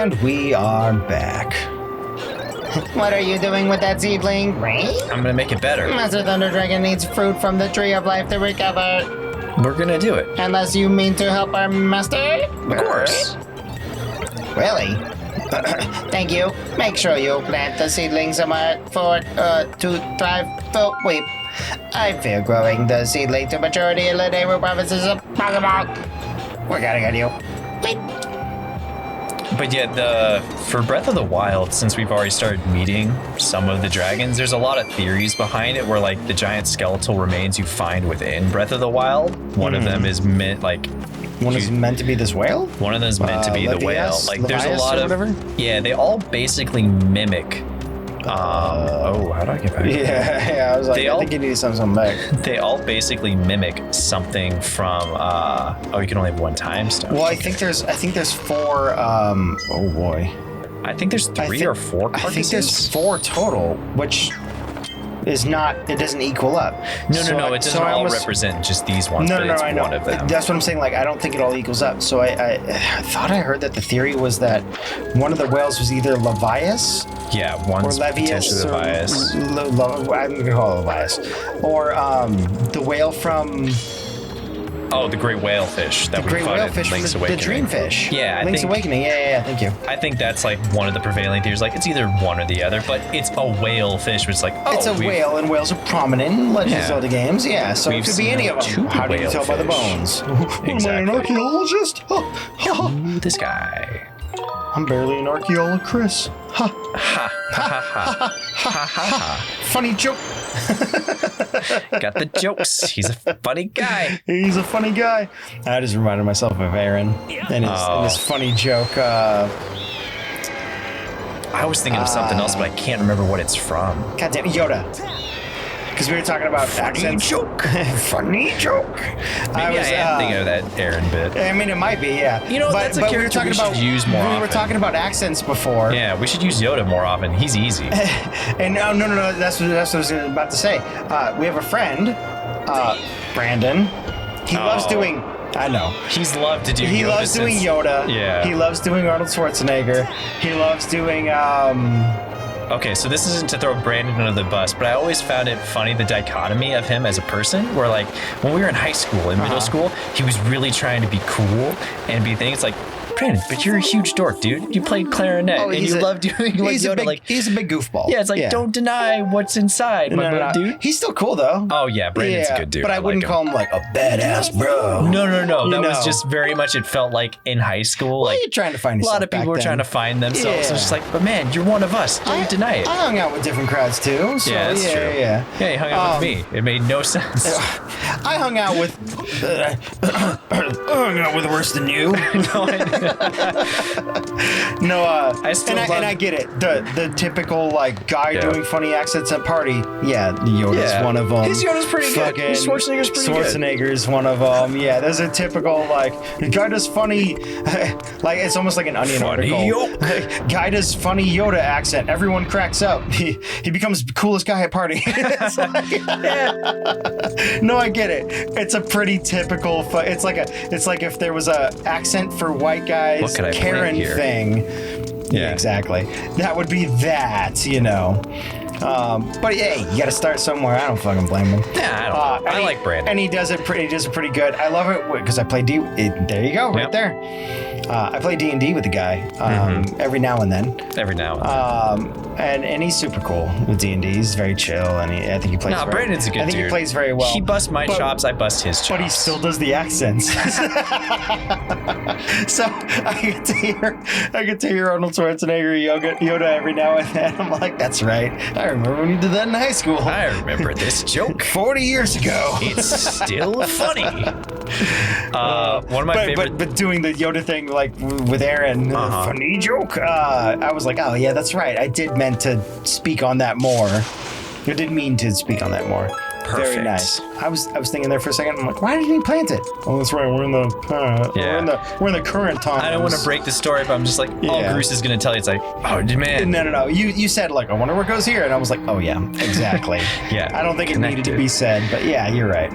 And we are back. What are you doing with that seedling? Right? I'm gonna make it better. Master Thunder Dragon needs fruit from the Tree of Life to recover. We're gonna do it. Unless you mean to help our master? Of course. Really? Thank you. Make sure you plant the seedling somewhere to thrive. Oh, wait. I fear growing the seedling to maturity in Lanayru province is impossible. We're counting on you. Wait. But yeah, for Breath of the Wild, since we've already started meeting some of the dragons, there's a lot of theories behind it where like the giant skeletal remains you find within Breath of the Wild, one of them is meant to be this whale? One of them is meant to be the whale. Like there's a lot of yeah, they all basically mimic how do I get back? Yeah, I was like, I think you need something back. They all basically mimic something from you can only have one time stone. Well, I think there's four oh boy. I think there's three or four carcasses. I think there's four total, which is not, it doesn't equal up. No, it doesn't all represent just these ones, but it's one of them. That's what I'm saying, like, I don't think it all equals up. So I thought I heard that the theory was that one of the whales was either Levias. Yeah, one's potentially Levias. I'm going to call it Levias. Or the whale from... Oh, the great whale fish that we fought in Link's Awakening. The dream fish. Yeah, Link's Awakening. Yeah, thank you. I think that's like one of the prevailing theories. Like it's either one or the other, but it's a whale fish, which is like, it's a whale, and whales are prominent in Legend of Zelda games. Yeah, so it could be any of them. How do you tell by the bones? Exactly. Am I an archaeologist? This guy. I'm barely an archaeologist, Chris. Ha ha ha ha ha ha. Funny joke. Got the jokes. He's a funny guy. He's a funny guy. I just reminded myself of Aaron and his funny joke. I was thinking of something else, but I can't remember what it's from. Goddamn Yoda. Because we were talking about accents. Funny joke. Maybe I am thinking of that Aaron bit. I mean, it might be, yeah. You know, that's a character we should use more often. We were talking about accents before. Yeah, we should use Yoda more often. He's easy. And no, that's what I was about to say. We have a friend, Brandon. He loves doing... I know. He's loved to do Yoda. He loves doing Yoda. Yeah. He loves doing Arnold Schwarzenegger. He loves doing... Okay, so this isn't to throw Brandon under the bus, but I always found it funny, the dichotomy of him as a person, where like when we were in high school and middle school, he was really trying to be cool and be things like, Brandon, but you're a huge dork, dude. You played clarinet and you love doing like Yoda. He's a big goofball. Yeah, it's like, don't deny what's inside, my dude. He's still cool, though. Oh, yeah, Brandon's a good dude. But I wouldn't call him like a badass bro. No. That was just very much, it felt like in high school. Well, like you're trying to find yourself. A lot of people were trying to find themselves. Yeah. So it's just like, but man, you're one of us. Don't deny it. I hung out with different crowds, too. So yeah, that's true. Yeah, you hung out with me. It made no sense. I hung out with... I hung out with worse than you. And I get it. The typical like guy doing funny accents at party. Yeah, Yoda's one of them. His Yoda's pretty good. Schwarzenegger's pretty good. Schwarzenegger's one of them. Yeah, there's a typical like guy does funny, like it's almost like an Onion article. Guy does funny Yoda accent. Everyone cracks up. He becomes the coolest guy at party. No, I get it. It's a pretty typical. It's like if there was a accent for white guys. Karen thing. Yeah, exactly. That would be that, you know. But hey, you got to start somewhere. I don't fucking blame him. Yeah, I like Brandon, and he does it pretty good. I love it because I play D. There you go, right there. I play D&D with the guy every now and then. And he's super cool with D&D. He's very chill, and I think he plays. No, Brandon's a good dude. I think he plays very well. He busts my chops, I bust his chops. But he still does the accents. So I get to hear Arnold Schwarzenegger Yoda every now and then. I'm like, that's right. I remember when you did that in high school. I remember this joke 40 years ago. It's still funny. One of my favorite. But doing the Yoda thing like with Aaron, funny joke. I was like, oh yeah, that's right. I did meant to speak on that more. I did mean to speak on that more. Perfect. Very nice. I was thinking there for a second. I'm like, why didn't he plant it? Oh, that's right. We're in the current time. I don't want to break the story, but I'm just like, Bruce is gonna tell you. It's like, oh man. No. You said like, I wonder what goes here, and I was like, oh yeah, exactly. Yeah. I don't think it needed to be said, but yeah, you're right.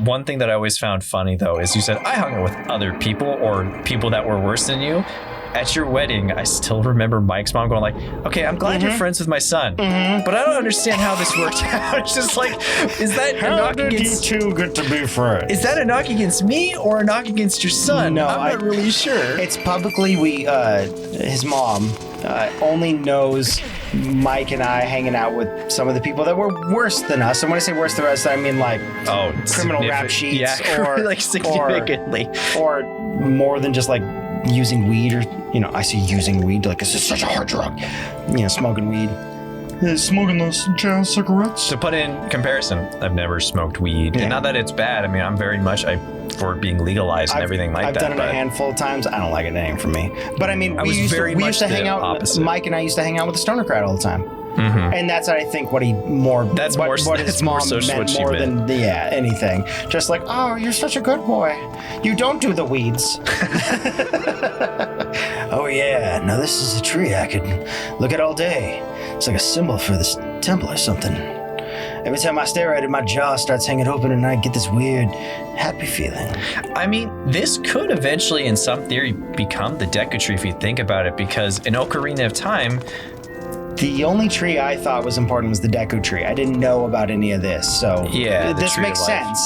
One thing that I always found funny though is you said I hung out with other people or people that were worse than you. at your wedding, I still remember Mike's mom going like, okay, I'm glad you're friends with my son, but I don't understand how this worked out. It's just like, is that a knock against you two get to be friends? Is that a knock against me or a knock against your son? No, I'm not really sure. It's publicly his mom only knows Mike and I hanging out with some of the people that were worse than us. And when I say worse than us, I mean like criminal rap sheets or like significantly. Or more than just like using weed or, I see using weed like this is such a hard drug. Smoking weed. Smoking those jazz cigarettes. To put in comparison, I've never smoked weed. Yeah. And not that it's bad. I mean, I'm very much for it being legalized and everything like that. I've done it a handful of times. I don't like it. It ain't for me. But I mean, we used to hang out. Opposite. Mike and I used to hang out with the stoner crowd all the time. Mm-hmm. And that's, I think, what his mom meant more than anything. Just like, oh, you're such a good boy. You don't do the weeds. Oh, yeah. Now this is a tree I could look at all day. It's like a symbol for this temple or something. Every time I stare at it, my jaw starts hanging open and I get this weird, happy feeling. I mean, this could eventually, in some theory, become the Deku Tree if you think about it, because in Ocarina of Time, the only tree I thought was important was the Deku Tree. I didn't know about any of this, so this makes sense.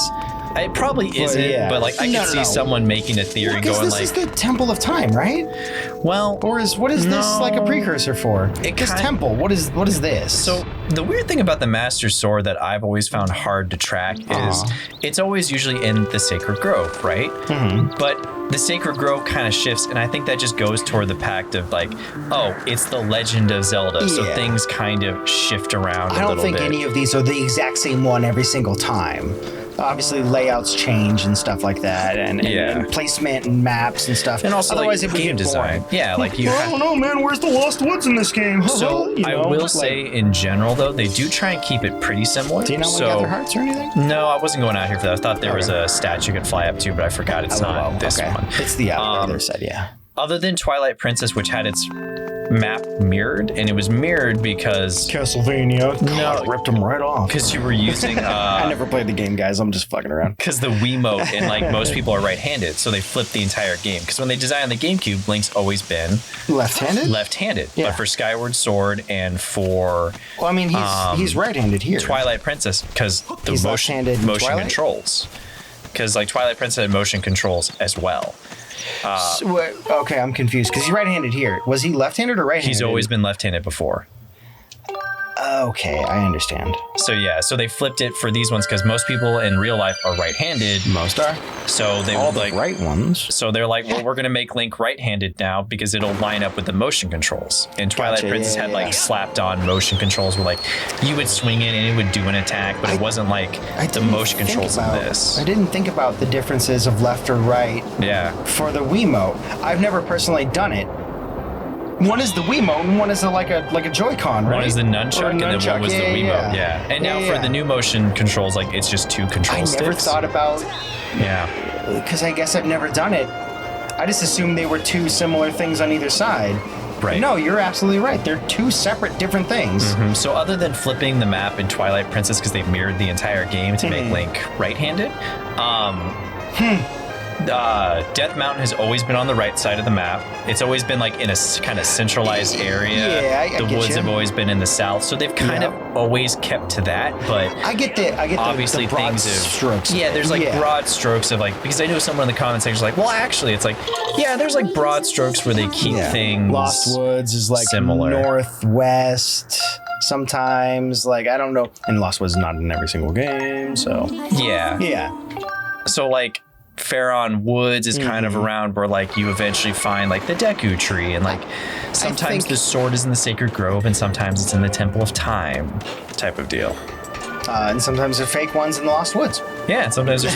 It probably isn't, but like I could see someone making a theory going this is the Temple of Time, right? Well, or what is this like a precursor for? This temple, what is this? So the weird thing about the Master Sword that I've always found hard to track is it's always usually in the Sacred Grove, right? Mm-hmm. But the Sacred Grove kind of shifts, and I think that just goes toward the pact of like, oh, it's the Legend of Zelda, so things kind of shift around a little bit. I don't think any of these are the exact same one every single time. Obviously, layouts change and stuff like that, and placement and maps and stuff. And also, otherwise, like, it would game design. Boring. Yeah, like you. I don't know, man. Where's the Lost Woods in this game? So I will say, in general, though, they do try and keep it pretty similar. Do you know when Gather Hearts or anything? No, I wasn't going out here for that. I thought there was a statue you could fly up to, but I forgot it's not this one. It's the other side, yeah. Other than Twilight Princess, which had its map mirrored, and it was mirrored because Castlevania ripped them right off because you were using I never played the game, guys. I'm just fucking around because the Wiimote and like most people are right-handed, so they flipped the entire game because when they designed the GameCube, Link's always been left-handed but for Skyward Sword and for I mean he's right-handed here, Twilight Princess, because the motion controls, because like Twilight Princess had motion controls as well. Okay, I'm confused because he's right-handed here. Was he left-handed or right-handed? He's always been left-handed before. Okay, I understand. So they flipped it for these ones because most people in real life are right-handed. Most are. So they all the right ones. So they're like, well, we're gonna make Link right-handed now because it'll line up with the motion controls. And Twilight Princess had like slapped on motion controls where like you would swing it and it would do an attack, but it wasn't like the motion controls of this. I didn't think about the differences of left or right. Yeah. For the Wiimote, I've never personally done it. One is the Wiimote, and one is like a Joy-Con, right? One is the nunchuck, and then one was the Wiimote. Yeah. And now for the new motion controls, like it's just two control sticks. I never thought about. Yeah. Because I guess I've never done it. I just assumed they were two similar things on either side. Right. No, you're absolutely right. They're two separate, different things. Mm-hmm. So other than flipping the map in Twilight Princess, because they mirrored the entire game to make Link right-handed, Death Mountain has always been on the right side of the map. It's always been like in a kind of centralized area. Yeah, the woods have always been in the south, so they've kind of always kept to that. But I get obviously the broad things of strokes. Yeah, there's like broad strokes of like, because I know someone in the comment section is like, well, actually, it's like, yeah, there's like broad strokes where they keep things. Lost Woods is like similar. Northwest. Sometimes, like, I don't know, and Lost Woods is not in every single game, so yeah. So like, Faron Woods is kind of around where like you eventually find like the Deku Tree, and like sometimes the sword is in the Sacred Grove and sometimes it's in the Temple of Time type of deal. And sometimes they're fake ones in the Lost Woods. Yeah, and sometimes there's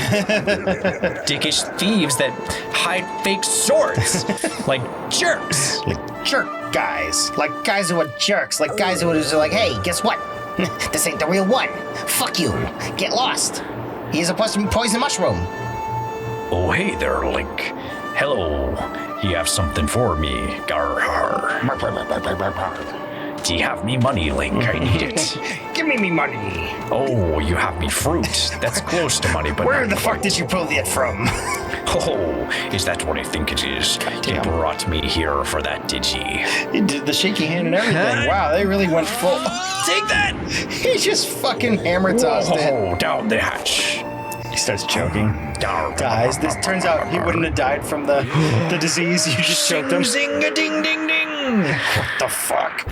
dickish thieves that hide fake swords like jerks. Like jerk guys. Like guys who are jerks. Like guys who are like, hey, guess what? This ain't the real one. Fuck you. Get lost. He's supposed to be poison mushroom. Oh, hey there, Link. Hello. You have something for me. Gar. Do you have me money, Link? I need it. Give me money. Oh, you have me fruit. That's close to money, but where the fuck did you pull that from? Oh, is that what I think it is? You brought me here for that, did ye? He did the shaky hand and everything. Wow, they really went full. Take that! He just fucking hammer tossed it. Down the hatch. He starts choking. Dies. This turns out he wouldn't have died from the disease. You just choked him. Zing-a-ding-ding-ding! What the fuck?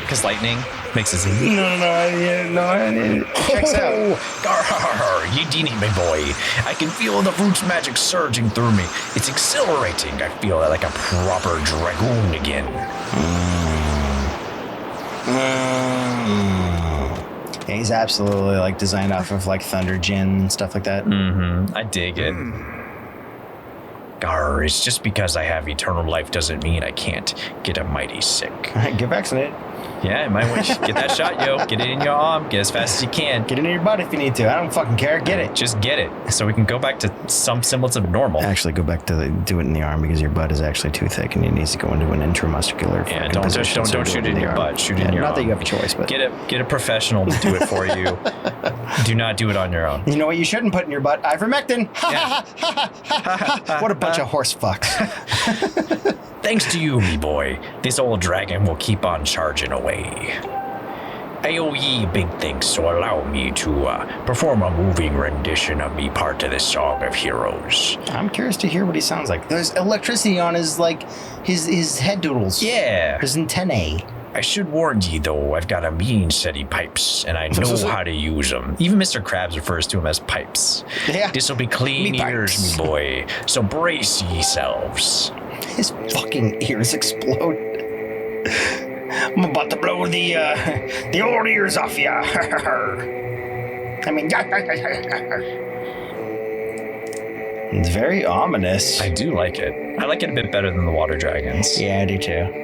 Because lightning makes a zing. No. Checks out. Garr, you demon boy. I can feel the root's magic surging through me. It's exhilarating. I feel like a proper dragoon again. Yeah, he's absolutely like designed off of like Thunder Djinn and stuff like that. Mm-hmm. I dig it. Garr, it's just because I have eternal life doesn't mean I can't get a mighty sick. Get vaccinated. Yeah, you might want to get that shot, yo. Get it in your arm. Get as fast as you can. Get it in your butt if you need to. I don't fucking care. Get it. Just get it, so we can go back to some semblance of normal. Actually, go back to do it in the arm because your butt is actually too thick and it needs to go into an intramuscular. Yeah, don't shoot it in your butt. Shoot it in your arm. Not that you have a choice, but get a professional to do it for you. Do not do it on your own. You know what you shouldn't put in your butt? Ivermectin. What a bunch of horse fucks. Thanks to you, me boy, this old dragon will keep on charging away. I owe ye big thanks, so allow me to perform a moving rendition of me part of the Song of Heroes. I'm curious to hear what he sounds like. There's electricity on his his head doodles. Yeah. His antennae. I should warn ye, though, I've got a mean set of pipes, and I know how to use them. Even Mr. Krabs refers to them as pipes. Yeah. This'll be clean Me ears, pipes. me boy, so brace yourselves. His fucking ears explode. I'm about to blow the old ears off ya. I mean, it's very ominous. I do like it. I like it a bit better than the water dragons. Yeah, I do too.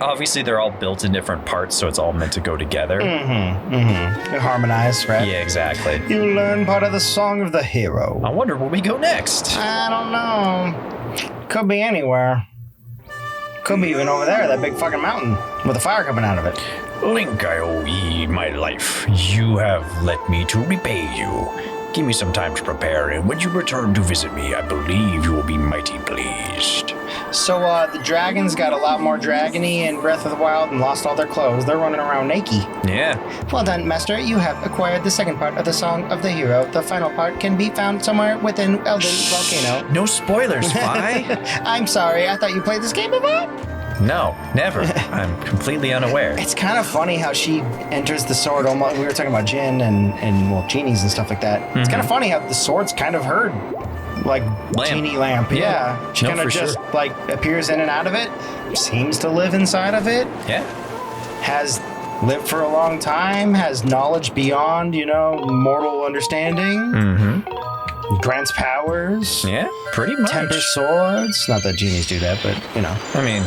Obviously, they're all built in different parts, so it's all meant to go together. They're harmonized, right? Yeah, exactly. You learn part of the Song of the Hero. I wonder where we go next. I don't know. Could be anywhere. Could be even over there, that big fucking mountain with a fire coming out of it. Link, I owe ye my life. You have led me to repay you. Give me some time to prepare, and when you return to visit me, I believe you will be mighty pleased. So, the dragons got a lot more dragony in Breath of the Wild and lost all their clothes. They're running around naked. Yeah. Well done, Master. You have acquired the second part of the Song of the Hero. The final part can be found somewhere within Eldin Volcano. No spoilers, Vi. I'm sorry. I thought you played this game before? No, never. I'm completely unaware. It's kind of funny how she enters the sword. Almost, we were talking about Jinn and well, genies and stuff like that. Mm-hmm. It's kind of funny how the sword's kind of her, like, genie lamp. Yeah. She kind of just, like, appears in and out of it. Seems to live inside of it. Yeah. Has lived for a long time. Has knowledge beyond, mortal understanding. Mm-hmm. Grants powers. Yeah, pretty much. Tempers swords. Not that genies do that, but, I mean...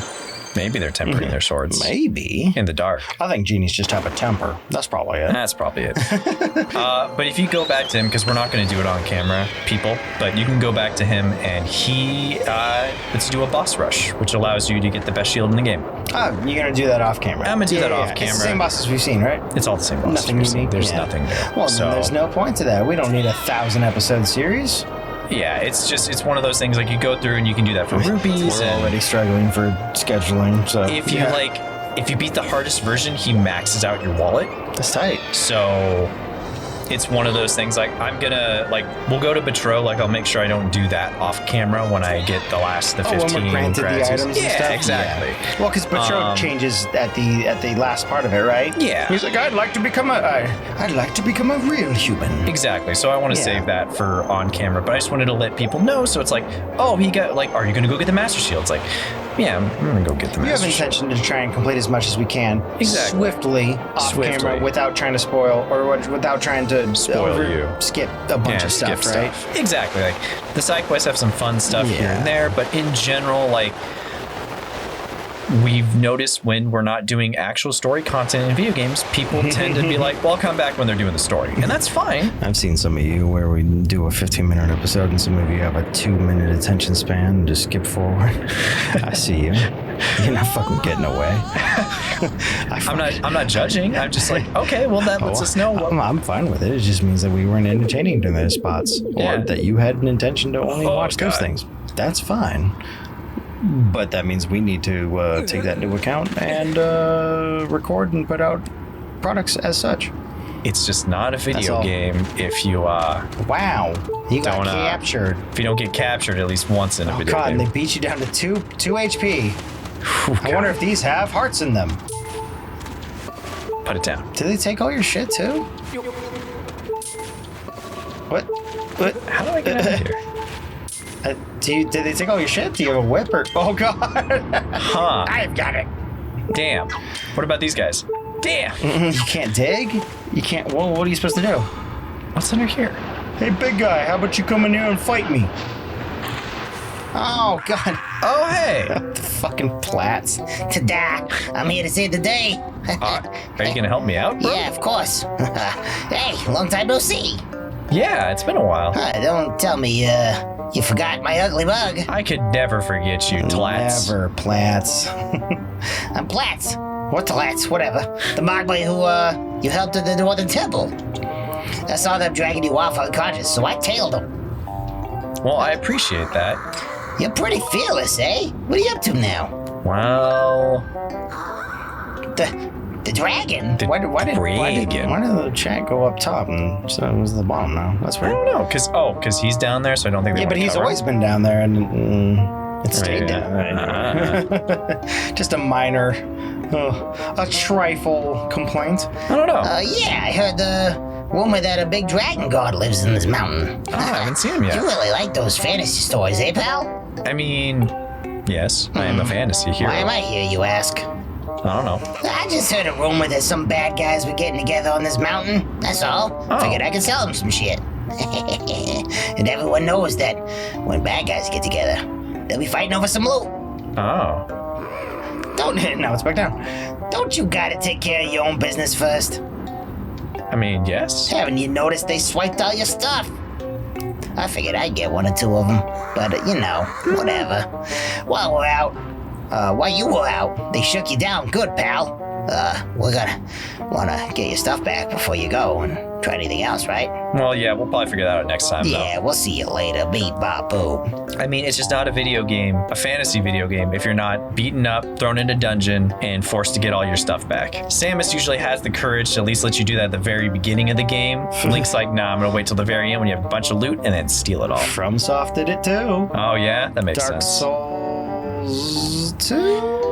Maybe they're tempering their swords. Maybe. In the dark. I think genies just have a temper. That's probably it. That's probably it. But if you go back to him, because we're not going to do it on camera, people, but you can go back to him and he lets you do a boss rush, which allows you to get the best shield in the game. Oh, you're going to do that off camera? I'm going to do that off camera. It's the same bosses we've seen, right? It's all the same bosses. Nothing unique. There's nothing new. Well, then there's no point to that. We don't need a 1,000-episode series. Yeah, it's one of those things like you go through and you can do that for rupees. We're already struggling for scheduling, so if you beat the hardest version, he maxes out your wallet. That's tight. So it's one of those things like I'm gonna we'll go to Betrow, I'll make sure I don't do that off camera when I get the 15 when we're granted the items and stuff. Exactly. Yeah. Well, because Betrow changes at the last part of it, right? Yeah. He's like, I'd like to become a real human. Exactly. So I want to save that for on camera, but I just wanted to let people know. So it's like, oh, he got are you gonna go get the Master Shield? It's like, yeah, I'm gonna go get the Master Shield. We have intention to try and complete as much as we can. Exactly. Swiftly off camera without trying to spoil or without trying to spoil you. Skip a bunch of stuff, right? Exactly. The side quests have some fun stuff here and there, but in general, we've noticed when we're not doing actual story content in video games, people tend to be like, well, I'll come back when they're doing the story. And that's fine. I've seen some of you where we do a 15-minute episode and some of you have a 2-minute attention span and just skip forward. I see you. You're not fucking getting away. I'm not judging. I'm just like, okay, well that lets us know. I'm fine with it. It just means that we weren't entertaining to those spots, or that you had an intention to only watch those things. That's fine. But that means we need to take that into account and record and put out products as such. It's just not a video game if you wow, you got captured. If you don't get captured at least once in a video game. And they beat you down to 2 HP. I wonder if these have hearts in them. Put it down. Do they take all your shit too? What? How do I get out of here? Did they take all your shit? Do you have a whip or? Oh god! Huh? I've got it. Damn. What about these guys? Damn. You can't dig. You can't. Well, what are you supposed to do? What's under here? Hey, big guy, how about you come in here and fight me? Oh god. Oh hey. The fucking plats. Ta-da! I'm here to save the day. Are you gonna help me out, bro? Yeah, of course. Hey, long time no see. Yeah, it's been a while. Don't tell me you forgot my ugly bug. I could never forget you, Tlats. Never, plats. I'm Plats. What Tlats? Whatever. The Mogwai who you helped at the Northern Temple. I saw them dragging you off unconscious, so I tailed them. Well, I appreciate that. You're pretty fearless, eh? What are you up to now? Well, The dragon? Why did the chat go up top and so it was the bottom now? That's weird. I don't know, cause he's down there, so I don't think. Yeah, but he's always been down there, and it stayed down there. Just a minor, a trifle complaint. I don't know. Yeah, I heard the rumor that a big dragon god lives in this mountain. Oh, I haven't seen him yet. You really like those fantasy stories, eh, pal? I mean, yes, I am a fantasy hero. Why am I here, you ask? I don't know. I just heard a rumor that some bad guys were getting together on this mountain. That's all. Oh. Figured I could sell them some shit. And everyone knows that when bad guys get together, they'll be fighting over some loot. Oh. Now it's back down. Don't you gotta take care of your own business first? I mean, yes. Haven't you noticed they swiped all your stuff? I figured I'd get 1 or 2 of them, but you know, whatever. While you were out, they shook you down good, pal. We're gonna wanna get your stuff back before you go and try anything else, right? Well, yeah, we'll probably figure that out next time, Yeah, we'll see you later, beep bop boop. I mean, it's just not a video game, a fantasy video game, if you're not beaten up, thrown into dungeon, and forced to get all your stuff back. Samus usually has the courage to at least let you do that at the very beginning of the game. Link's like, nah, I'm gonna wait till the very end when you have a bunch of loot and then steal it all. FromSoft did it too. Oh yeah? That makes Dark sense. Souls 2?